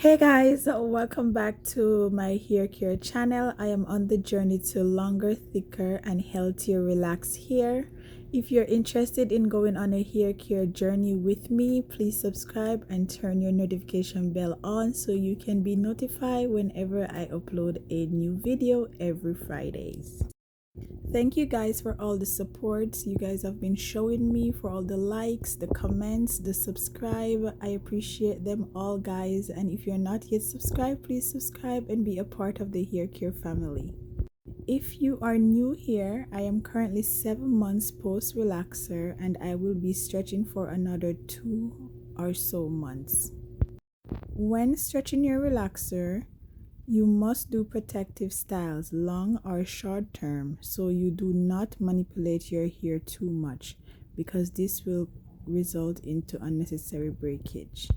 Hey guys, welcome back to my hair care channel. I am on the journey to longer, thicker, and healthier relax hair. If you're interested in going on a hair care journey with me, please subscribe and turn your notification bell on so you can be notified whenever I upload a new video every Fridays. Thank you guys for all the support you guys have been showing me, for all the likes, the comments, the subscribe. I appreciate them all, guys. And if you're not yet subscribed, please subscribe and be a part of the hair care family. If you are new here, I am currently 7 months post relaxer and I will be stretching for another 2 or so months. When stretching your relaxer, you must do protective styles, long or short term, so you do not manipulate your hair too much because this will result into unnecessary breakage.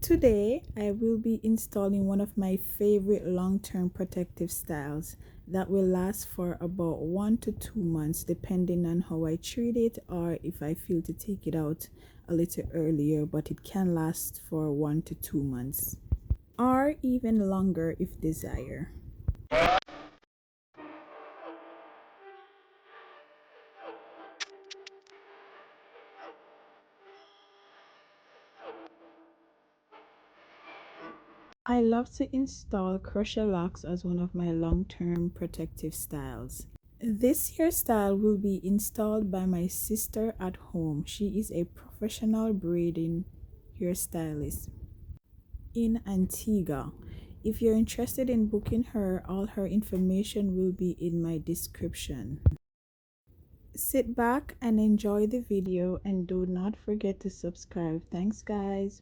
Today, I will be installing one of my favorite long-term protective styles that will last for about 1 to 2 months depending on how I treat it or if I feel to take it out a little earlier, but it can last for 1 to 2 months or even longer if desired. I love to install crochet locks as one of my long-term protective styles. This hairstyle will be installed by my sister at home. She is a professional braiding hairstylist in Antigua. If you're interested in booking her, all her information will be in my description. Sit back and enjoy the video and do not forget to subscribe. Thanks, guys.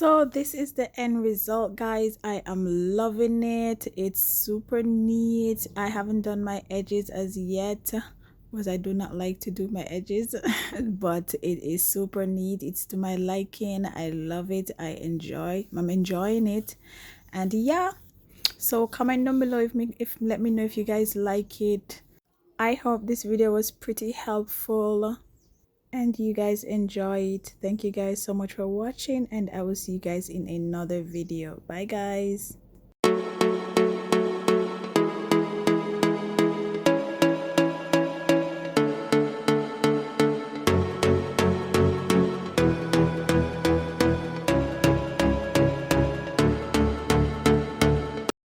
So this is the end result, guys. I am loving it. It's super neat. I haven't done my edges as yet because I do not like to do my edges but it is super neat. It's to my liking. I love it. I'm enjoying it. And yeah, so comment down below if let me know if you guys like it. I hope this video was pretty helpful and you guys enjoy it. Thank you guys so much for watching, and I will see you guys in another video. Bye guys.